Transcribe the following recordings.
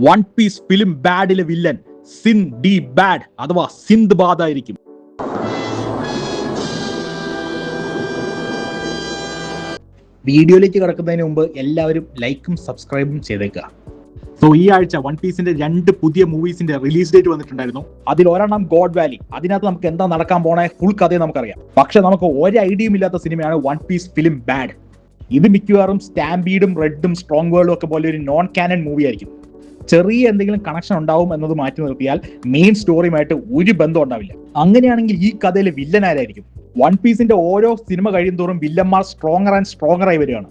One piece film ബാഡിലെ villain Sind the bad അഥവാ Sindbad ആയിരിക്കും. വീഡിയോയിലേക്ക് കിടക്കുന്നതിന് മുമ്പ് എല്ലാവരും ലൈക്കും സബ്സ്ക്രൈബും ചെയ്തേക്കുക. സോ ഈ ആഴ്ച വൺ പീസിന്റെ 2 പുതിയ മൂവീസിന്റെ റിലീസ് ഡേറ്റ് വന്നിട്ടുണ്ടായിരുന്നു. അതിൽ ഒരെണ്ണം ഗോഡ് വാലി. അതിനകത്ത് നമുക്ക് എന്താ നടക്കാൻ പോണ ഫുൾ കഥയെ നമുക്കറിയാം. പക്ഷെ നമുക്ക് ഒരു ഐഡിയയും ഇല്ലാത്ത സിനിമയാണ് വൺ പീസ് ഫിലിം ബാഡ്. ഇത് മിക്കവാറും സ്റ്റാമ്പീഡും റെഡും സ്ട്രോങ് വേൾഡും ഒക്കെ പോലെ ഒരു നോൺ കാനൻ മൂവി ആയിരിക്കും. ചെറിയ എന്തെങ്കിലും കണക്ഷൻ ഉണ്ടാവും എന്നത് മാറ്റി നിർത്തിയാൽ മെയിൻ സ്റ്റോറിയുമായിട്ട് ഒരു ബന്ധം ഉണ്ടാവില്ല. അങ്ങനെയാണെങ്കിൽ ഈ കഥയിലെ വില്ലൻ ആരായിരിക്കും? വൺ പീസിന്റെ ഓരോ സിനിമ കഴിയുന്തോറും വില്ലന്മാർ സ്ട്രോങ്ങർ ആൻഡ് സ്ട്രോങ്ങർ ആയി വരികയാണ്.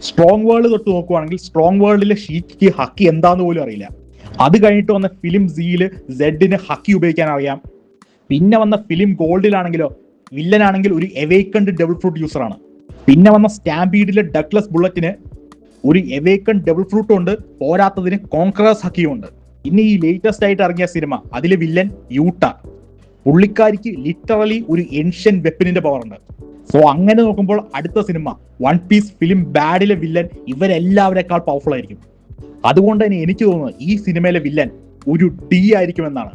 സ്ട്രോങ് വേൾഡ് തൊട്ട് നോക്കുവാണെങ്കിൽ സ്ട്രോങ് വേൾഡിലെ ഷീക്കിക്ക് ഹക്കി എന്താന്ന് പോലും അറിയില്ല. അത് കഴിഞ്ഞിട്ട് വന്ന ഫിലിം സിയില് സെഡിന് ഹക്കി ഉപയോഗിക്കാൻ അറിയാം. പിന്നെ വന്ന ഫിലിം ഗോൾഡിലാണെങ്കിലോ വില്ലനാണെങ്കിൽ ഒരു എവേക്കൻഡ് ഡബിൾ ഫ്രൂട്ട് യൂസറാണ്. പിന്നെ വന്ന സ്റ്റാമ്പീഡിലെ ഡഗ്ലസ് ബുള്ളറ്റിന് ഒരു എവേക്കൺ ഡബിൾ ഫ്രൂട്ടും ഉണ്ട്, പോരാത്തതിന് കോൺക്രസ് ഹക്കിയും ഉണ്ട്. പിന്നെ ഈ ലേറ്റസ്റ്റ് ആയിട്ട് ഇറങ്ങിയ സിനിമ അതിലെ വില്ലൻ യൂട്ട. പുള്ളിക്കാരിക്ക് ലിറ്ററലി ഒരു ഏൻഷ്യൻ വെപ്പനിന്റെ പവർ ഉണ്ട്. സോ അങ്ങനെ നോക്കുമ്പോൾ അടുത്ത സിനിമ വൺ പീസ് ഫിലിം ബാഡിലെ വില്ലൻ ഇവരെല്ലാവരെക്കാൾ പവർഫുൾ ആയിരിക്കും. അതുകൊണ്ട് തന്നെ എനിക്ക് തോന്നുന്നത് ഈ സിനിമയിലെ വില്ലൻ ഒരു ഡി ആയിരിക്കുമെന്നാണ്.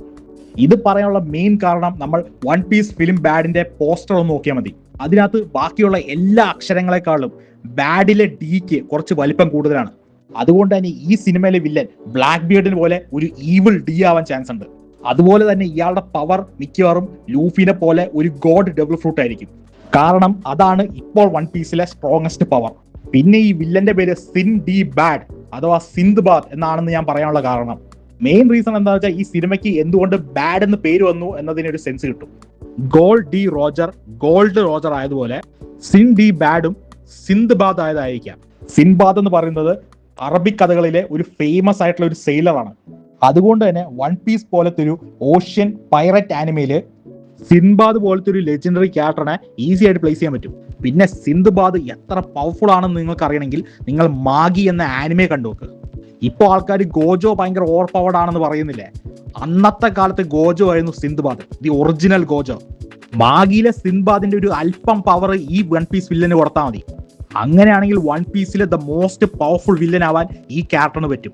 ഇത് പറയാനുള്ള മെയിൻ കാരണം നമ്മൾ വൺ പീസ് ഫിലിം ബാഡിന്റെ പോസ്റ്റർ ഒന്ന് നോക്കിയാൽ മതി. അതിനകത്ത് ബാക്കിയുള്ള എല്ലാ അക്ഷരങ്ങളെക്കാളും ബാഡിലെ ഡിക്ക് കുറച്ച് വലിപ്പം കൂടുതലാണ്. അതുകൊണ്ട് തന്നെ ഈ സിനിമയിലെ വില്ലൻ ബ്ലാക്ക് ബിയർഡിന് പോലെ ഒരു ഈവിൾ ഡി ആവാൻ ചാൻസ് ഉണ്ട്. അതുപോലെ തന്നെ ഇയാളുടെ പവർ മിക്കവാറും ലൂഫിനെ പോലെ ഒരു ഗോഡ് ഡബിൾ ഫ്രൂട്ട് ആയിരിക്കും. കാരണം അതാണ് ഇപ്പോൾ വൺ പീസിലെ സ്ട്രോങ്ങസ്റ്റ് പവർ. പിന്നെ ഈ വില്ലന്റെ പേര് സിന്ദ് ദി ബാഡ് അഥവാ സിന്ദ്ബാദ് എന്നാണെന്ന് ഞാൻ പറയാനുള്ള കാരണം മെയിൻ റീസൺ എന്താണെന്ന് വെച്ചാൽ ഈ സിനിമയ്ക്ക് എന്തുകൊണ്ട് ബാഡ് എന്ന് പേര് വന്നു എന്നതിന് ഒരു സെൻസ് കിട്ടും. ഗോൾഡ് റോജർ ആയതുപോലെ സിന്ദ് ദി ബാഡും സിന്ദ്ബാദ് ആയതായിരിക്കാം. സിന്ദ്ബാദ് എന്ന് പറയുന്നത് അറബിക് കഥകളിലെ ഒരു ഫേമസ് ആയിട്ടുള്ള ഒരു സെയിലറാണ്. അതുകൊണ്ട് തന്നെ വൺ പീസ് പോലത്തെ ഒരു ഓഷ്യൻ പൈററ്റ് ആനിമയില് സിന്ദ്ബാദ് പോലത്തെ ഒരു ലെജൻഡറി ക്യാരക്ടറിനെ ഈസി ആയിട്ട് പ്ലേസ് ചെയ്യാൻ പറ്റും. പിന്നെ സിന്ദ്ബാദ് എത്ര പവർഫുൾ ആണെന്ന് നിങ്ങൾക്ക് അറിയണമെങ്കിൽ നിങ്ങൾ മാഗി എന്ന ആനിമയെ കണ്ടുനോക്ക്. ഇപ്പോൾ ആൾക്കാർ ഗോജോ ഭയങ്കര ഓവർ പവർഡ് ആണെന്ന് പറയുന്നില്ലേ? അന്നത്തെ കാലത്ത് ഗോജോ ആയിരുന്നു സിന്ദ്ബാദ്, ദി ഒറിജിനൽ ഗോജോ. മാഗിയിലെ സിന്ദ്ബാദിന്റെ ഒരു അല്പം പവർ ഈ വൺ പീസ് വില്ലന് കൊടുത്താൽ മതി. അങ്ങനെയാണെങ്കിൽ വൺ പീസിലെ ദ മോസ്റ്റ് പവർഫുൾ വില്ലൻ ആവാൻ ഈ ക്യാരക്ടറിന് പറ്റും.